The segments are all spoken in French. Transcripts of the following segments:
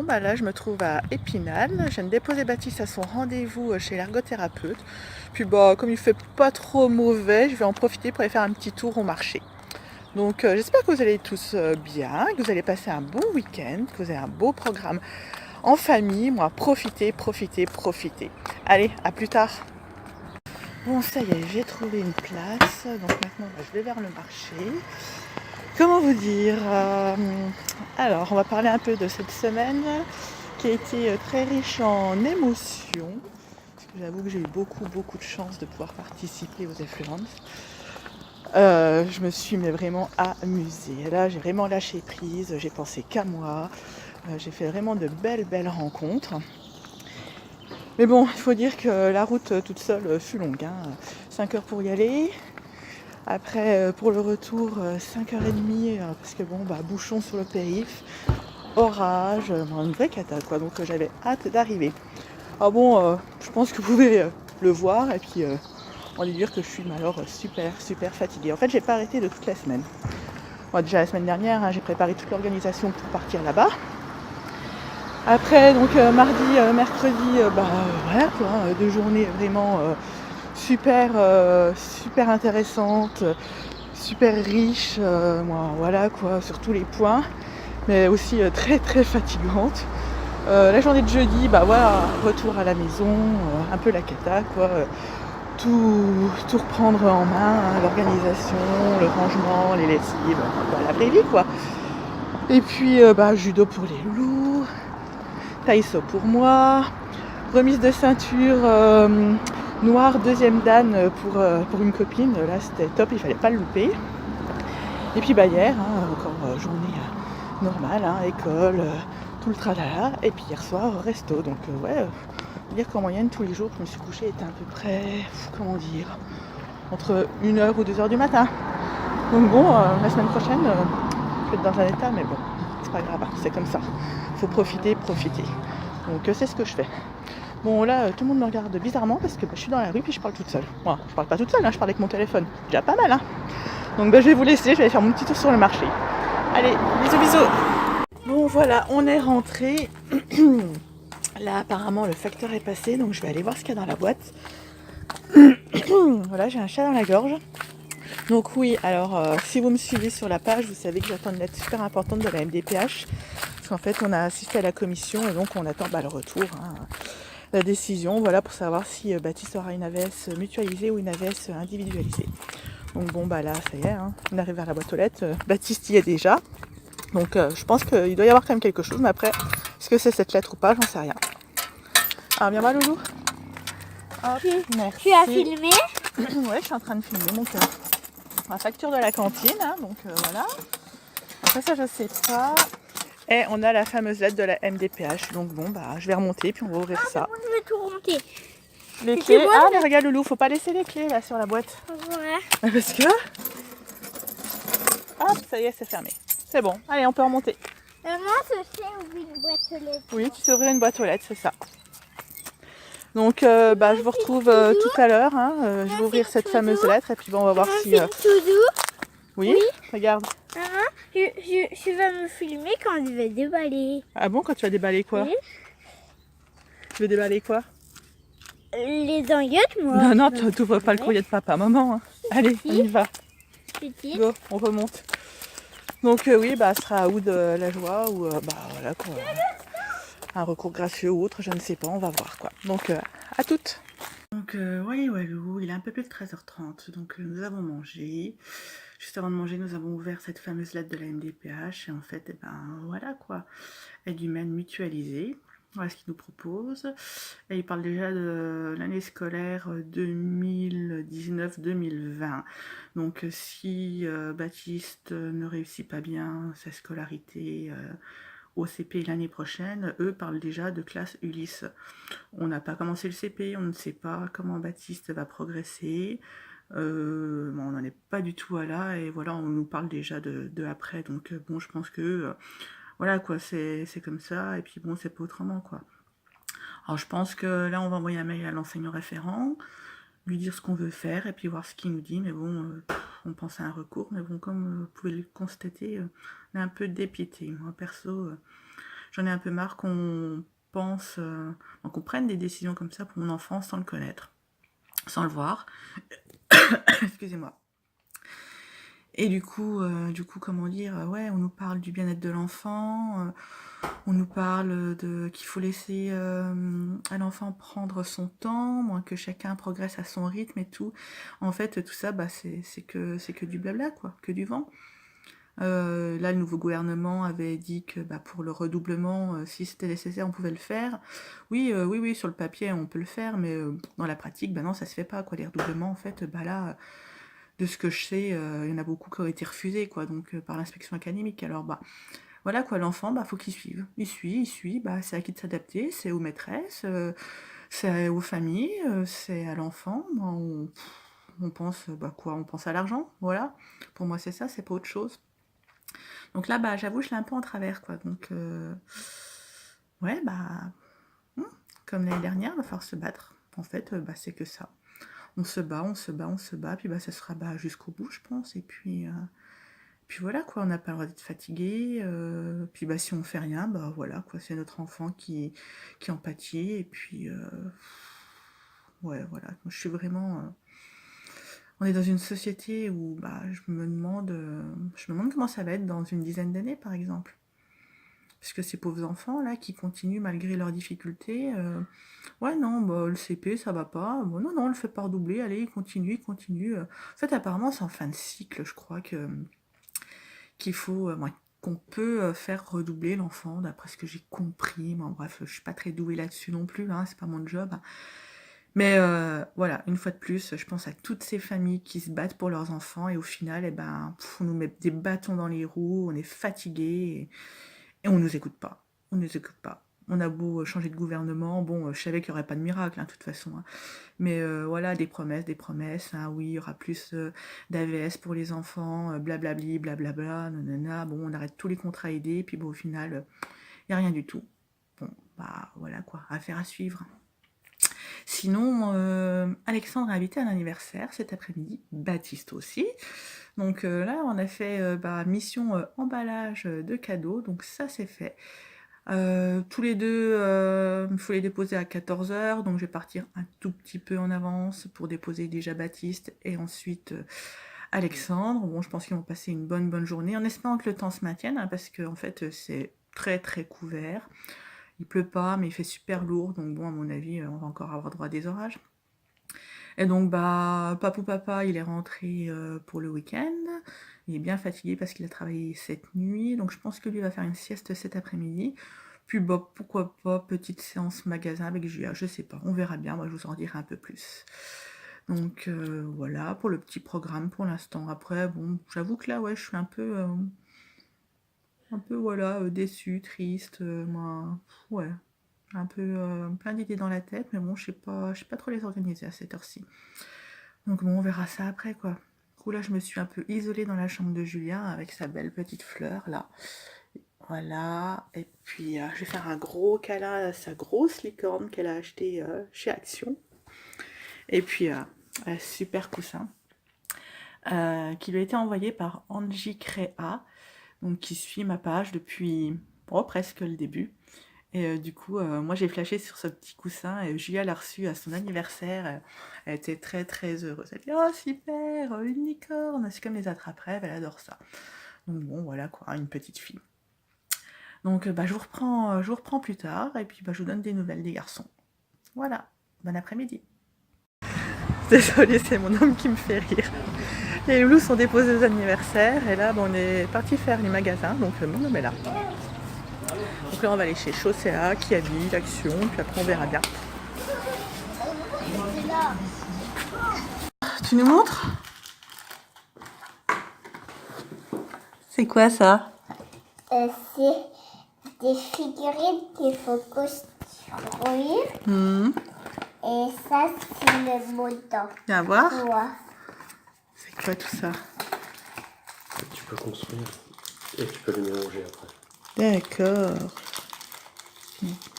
Bon bah là je me trouve à Épinal, je viens de déposer Baptiste à son rendez-vous chez l'ergothérapeute. Puis bah comme il fait pas trop mauvais, je vais en profiter pour aller faire un petit tour au marché. Donc j'espère que vous allez tous bien, que vous allez passer un bon week-end, que vous avez un beau programme en famille. Moi, profitez, profitez, profitez. Allez, à plus tard. Bon, ça y est, j'ai trouvé une place. Donc maintenant, je vais vers le marché. Comment vous dire alors, on va parler un peu de cette semaine qui a été très riche en émotions. Parce que j'avoue que j'ai eu beaucoup de chance de pouvoir participer aux Influence. Je me suis vraiment amusée. Là, j'ai vraiment lâché prise. J'ai pensé qu'à moi. J'ai fait vraiment de belles rencontres. Mais bon, il faut dire que la route toute seule fut longue. 5 heures pour y aller. Après, pour le retour, 5h30, parce que bon, bouchon sur le périph', orage, une vraie cata quoi. Donc j'avais hâte d'arriver. Ah bon, je pense que vous pouvez le voir et puis on va dire que je suis alors super fatiguée. En fait, j'ai pas arrêté de toute la semaine. Moi, déjà la semaine dernière, j'ai préparé toute l'organisation pour partir là-bas. Après, donc mardi, mercredi, voilà quoi, 2 journées vraiment super intéressantes, super riches, voilà quoi, sur tous les points, mais aussi très fatigante. La journée de jeudi, voilà, retour à la maison, un peu la cata quoi, tout reprendre en main, l'organisation, le rangement, les lessives, la vraie vie quoi. Et puis judo pour les loulous, taïso pour moi, remise de ceinture noire deuxième dan pour une copine, là c'était top, il fallait pas le louper. Et puis hier, encore journée normale, école, tout le tralala, et puis hier soir resto, donc dire qu'en moyenne tous les jours je me suis couchée était à peu près, comment dire, entre 1h ou 2h du matin. Donc bon, la semaine prochaine, je vais être dans un état, mais bon, c'est pas grave, c'est comme ça. Faut profiter. Donc c'est ce que je fais. Bon là, tout le monde me regarde bizarrement parce que je suis dans la rue puis je parle toute seule. Moi, je parle pas toute seule, je parle avec mon téléphone. Déjà pas mal, Donc je vais vous laisser, je vais aller faire mon petit tour sur le marché. Allez, bisous. Bon voilà, on est rentré. Là apparemment le facteur est passé, donc je vais aller voir ce qu'il y a dans la boîte. Voilà, j'ai un chat dans la gorge. Donc oui, alors si vous me suivez sur la page, vous savez que j'attends une lettre super importante de la MDPH. Parce qu'en fait, on a assisté à la commission et donc on attend le retour, la décision, voilà, pour savoir si Baptiste aura une AVS mutualisée ou une AVS individualisée. Donc bon, là, ça y est, on arrive vers la boîte aux lettres. Baptiste y est déjà. Donc je pense qu'il doit y avoir quand même quelque chose, mais après, est-ce que c'est cette lettre ou pas, j'en sais rien. Ah, viens voir, Loulou. Hop, merci. Tu as filmé? Ouais, je suis en train de filmer mon cœur. La facture de la cantine, donc voilà. Après ça, je sais pas. Et on a la fameuse lettre de la MDPH. Donc bon, je vais remonter puis on va ouvrir ça. Bon, je vais tout remonter. Les clés. Ah, mais regarde Loulou, faut pas laisser les clés là sur la boîte. Ouais. Parce que. Hop, ça y est, c'est fermé. C'est bon. Allez, on peut remonter. Moi, je sais ouvrir une boîte aux lettres. Oui, tu sais ouvrir une boîte aux lettres, c'est ça. Donc, je vous retrouve tout à l'heure. Je vais ouvrir cette fameuse lettre et puis on va voir si. Oui, regarde. Maman, tu vas me filmer quand je vais déballer. Ah bon, quand tu vas déballer quoi? Oui. Tu veux déballer quoi? Les danguettes, moi. Non, tu n'ouvres pas le courrier de papa, maman. Allez, on y va. Petite. Go, on remonte. Donc oui, ce sera à Oud la joie ou voilà quoi. Un recours gracieux ou autre, je ne sais pas, on va voir quoi. Donc à toutes. Donc walou, il est un peu plus de 13h30, donc nous avons mangé. Juste avant de manger, nous avons ouvert cette fameuse lettre de la MDPH et en fait, voilà quoi, aide humaine mutualisée. Voilà ce qu'il nous propose. Et il parle déjà de l'année scolaire 2019-2020. Donc si Baptiste ne réussit pas bien sa scolarité au CP l'année prochaine, eux parlent déjà de classe Ulysse. On n'a pas commencé le CP, on ne sait pas comment Baptiste va progresser. On n'en est pas du tout à là et voilà, on nous parle déjà de après. Donc bon, je pense que voilà quoi, c'est comme ça et puis bon, c'est pas autrement quoi. Alors je pense que là on va envoyer un mail à l'enseignant référent, lui dire ce qu'on veut faire et puis voir ce qu'il nous dit, mais bon, on pense à un recours, mais bon, comme vous pouvez le constater, on est un peu dépité. Moi perso, J'en ai un peu marre qu'on pense, qu'on prenne des décisions comme ça pour mon enfant sans le connaître, sans le voir. Excusez-moi. Et du coup, comment dire, ouais, on nous parle du bien-être de l'enfant, on nous parle de qu'il faut laisser à l'enfant prendre son temps, moins que chacun progresse à son rythme et tout. En fait, tout ça, bah, c'est que du blabla, quoi, que du vent. Là, le nouveau gouvernement avait dit que bah, pour le redoublement, si c'était nécessaire, on pouvait le faire. Oui, oui, sur le papier, on peut le faire, mais dans la pratique, bah non, ça se fait pas, quoi. Les redoublements, en fait, bah là, de ce que je sais, il y en a beaucoup qui ont été refusés, quoi, donc par l'inspection académique. Alors, bah, voilà, quoi, l'enfant, bah, faut qu'il suive. Il suit, bah, c'est à qui de s'adapter, c'est aux maîtresses, c'est aux familles, c'est à l'enfant. Bah, on pense, bah, quoi, on pense à l'argent, voilà. Pour moi, c'est ça, c'est pas autre chose. Donc là, bah, j'avoue, je l'ai un peu en travers, quoi. Donc, ouais, bah, comme l'année dernière, il va falloir se battre. En fait, bah, c'est que ça. On se bat, puis bah, ça sera bah, jusqu'au bout, je pense. Et puis voilà, quoi, on n'a pas le droit d'être fatigué. Puis bah, si on fait rien, bah voilà, quoi, c'est notre enfant qui en pâtit. Et puis, ouais, voilà. Moi, je suis vraiment. On est dans une société où bah, je me demande comment ça va être dans une dizaine d'années, par exemple. Parce que ces pauvres enfants là qui continuent malgré leurs difficultés, ouais non, bah, le CP ça va pas, bon, non, on le fait pas redoubler, allez, il continue. En fait, apparemment, c'est en fin de cycle, je crois qu'il faut, ouais, qu'on peut faire redoubler l'enfant, d'après ce que j'ai compris. Bon, bref, je suis pas très douée là-dessus non plus, hein, c'est pas mon job. Mais voilà, une fois de plus, je pense à toutes ces familles qui se battent pour leurs enfants et au final, eh ben, on nous met des bâtons dans les roues, on est fatigués. Et on nous écoute pas. On nous écoute pas. On a beau changer de gouvernement, bon, je savais qu'il n'y aurait pas de miracle, hein, de toute façon. Hein. Mais voilà, des promesses. Hein, oui, il y aura plus d'AVS pour les enfants, blablabli, blablabla, nanana. Bon, on arrête tous les contrats aidés, puis bon, au final, il n'y a rien du tout. Bon, bah voilà quoi, affaire à suivre. Sinon, Alexandre a invité à un anniversaire cet après-midi, Baptiste aussi. Donc là, on a fait mission emballage de cadeaux, donc ça c'est fait. Tous les deux, il faut les déposer à 14h, donc je vais partir un tout petit peu en avance pour déposer déjà Baptiste et ensuite Alexandre. Bon, je pense qu'ils vont passer une bonne journée, en espérant que le temps se maintienne, hein, parce que en fait c'est très très couvert. Il pleut pas, mais il fait super lourd, donc bon, à mon avis, on va encore avoir droit à des orages. Et donc, bah, papou papa, il est rentré pour le week-end. Il est bien fatigué parce qu'il a travaillé cette nuit, donc je pense que lui va faire une sieste cet après-midi. Puis, bah, pourquoi pas, petite séance magasin avec Julia, je sais pas, on verra bien, moi je vous en dirai un peu plus. Donc, voilà, pour le petit programme pour l'instant. Après, bon, j'avoue que là, ouais, je suis un peu voilà, déçue, triste, moi, ouais, un peu plein d'idées dans la tête, mais bon, je sais pas trop les organiser à cette heure-ci. Donc bon, on verra ça après, quoi. Du coup, là, je me suis un peu isolée dans la chambre de Julien avec sa belle petite fleur, là. Voilà, et puis je vais faire un gros câlin à sa grosse licorne qu'elle a achetée chez Action. Et puis, un super coussin qui lui a été envoyé par Angie Créa, donc qui suit ma page depuis presque le début. Et du coup, moi j'ai flashé sur ce petit coussin et Julia l'a reçu à son anniversaire. Elle était très très heureuse. Elle dit: oh super, une licorne, c'est comme les attrape-rêves, elle adore ça. Donc bon, voilà quoi, une petite fille. Donc je vous reprends plus tard et puis je vous donne des nouvelles des garçons. Voilà, bon après-midi. Désolée, c'est mon homme qui me fait rire. Les loulous sont déposés aux anniversaires et là on est parti faire les magasins, donc mon homme est là. Donc là on va aller chez Chaussea, Kiabi, Action, puis après on verra bien. Tu nous montres? C'est quoi ça? C'est des figurines qu'il faut construire. Et ça, c'est le montant. Viens voir. Ouais. C'est quoi tout ça? Tu peux construire et tu peux les mélanger après. D'accord.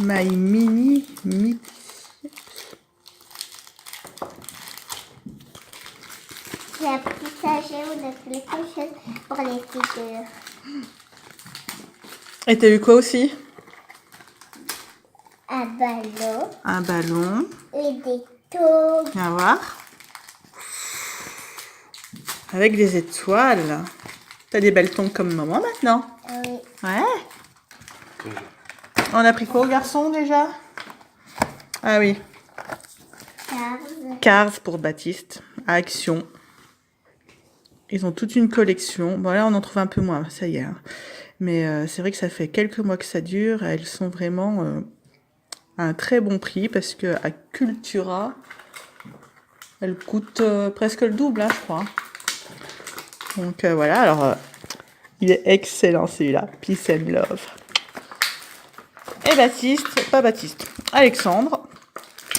My mini mix. J'ai un petit sachet où on a quelque chose pour les figures. Et t'as eu quoi aussi? un ballon Un ballon. et des tours. Viens voir. Avec des étoiles. T'as des belles tongs comme maman maintenant. Oui. Ouais. On a pris quoi aux garçons déjà? Ah oui. Cars pour Baptiste. À Action. Ils ont toute une collection. Bon là on en trouve un peu moins, ça y est. Hein. Mais c'est vrai que ça fait quelques mois que ça dure. Elles sont vraiment à un très bon prix parce que à Cultura, elles coûtent presque le double, hein, je crois. Donc voilà, alors il est excellent celui-là. Peace and Love. Et Baptiste, pas Baptiste, Alexandre.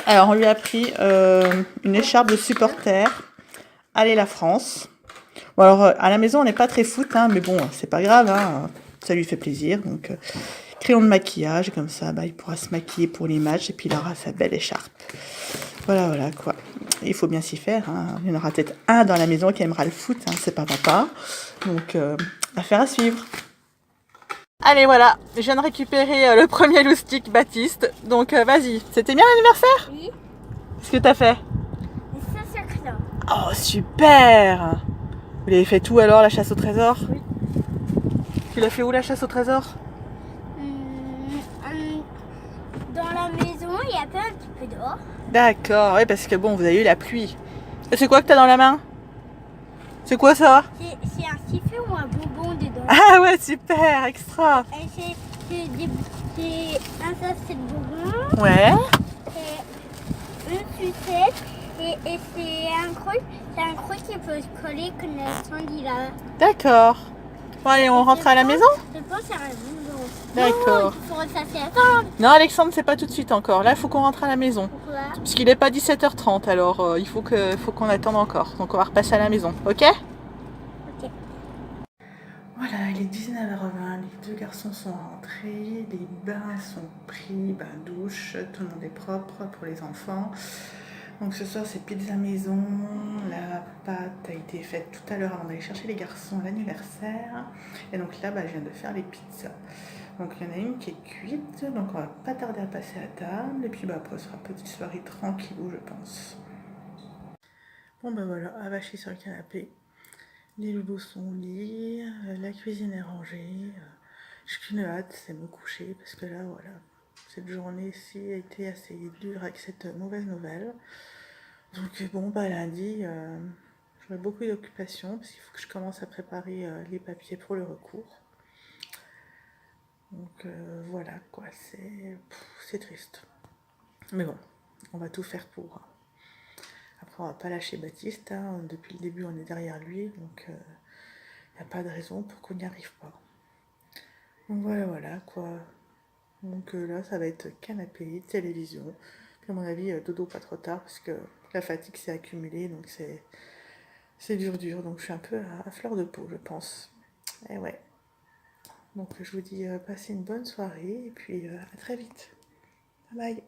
Alors on lui a pris une écharpe de supporter. Allez la France. Bon alors à la maison on n'est pas très foot, hein, mais bon c'est pas grave, hein, ça lui fait plaisir. Donc crayon de maquillage, comme ça bah, il pourra se maquiller pour les matchs et puis il aura sa belle écharpe. Voilà quoi. Il faut bien s'y faire. Hein. Il y en aura peut-être un dans la maison qui aimera le foot, hein, c'est pas papa. Donc affaire à suivre. Allez voilà, je viens de récupérer le premier loustic Baptiste. Donc vas-y, c'était bien l'anniversaire? Oui. Qu'est-ce que t'as fait? Ça, c'est ça. Oh super! Vous l'avez fait où alors, la chasse au trésor? Oui. Tu l'as fait où la chasse au trésor? Dans la maison, il y a pas un petit peu dehors. D'accord, oui parce que bon, vous avez eu la pluie. Et c'est quoi que t'as dans la main? C'est quoi ça? C'est un sifflet ou un bonbon dedans. Ah ouais, super, extra. Et c'est un sachet de bonbons. Ouais. C'est une sucette. Et c'est un truc qui peut se coller comme le stand là. D'accord. Bon allez, on rentre à la maison? Je pense à un bonbon. D'accord. Non, il faut ressasser. Attends. Non Alexandre, c'est pas tout de suite encore. Là, il faut qu'on rentre à la maison. Pourquoi? Parce qu'il est pas 17h30, alors il faut qu'on attende encore. Donc on va repasser à la maison, ok? Ok. Voilà, il est 19h20, les deux garçons sont rentrés, les bains sont pris, bain douche, tout le monde est propre pour les enfants. Donc ce soir c'est pizza maison, la pâte a été faite tout à l'heure avant d'aller chercher les garçons à l'anniversaire. Et donc là, je viens de faire les pizzas. Donc il y en a une qui est cuite, donc on va pas tarder à passer à table. Et puis après ce sera petite soirée tranquillou je pense. Bon voilà, avaché sur le canapé. Les loulous sont au lit, la cuisine est rangée. J'ai qu'une hâte, c'est me coucher parce que là, voilà, cette journée-ci a été assez dure avec cette mauvaise nouvelle. Donc lundi, j'aurai beaucoup d'occupations parce qu'il faut que je commence à préparer les papiers pour le recours. Donc voilà quoi, c'est triste. Mais bon, on va tout faire pour. Après, on va pas lâcher Baptiste, hein. Depuis le début on est derrière lui, donc il n'y a pas de raison pour qu'on n'y arrive pas. Donc voilà quoi. Donc là ça va être canapé, télévision, puis à mon avis dodo pas trop tard parce que la fatigue s'est accumulée, donc c'est dur, donc je suis un peu à fleur de peau je pense. Et ouais. Donc je vous dis passez une bonne soirée et puis à très vite. Bye bye.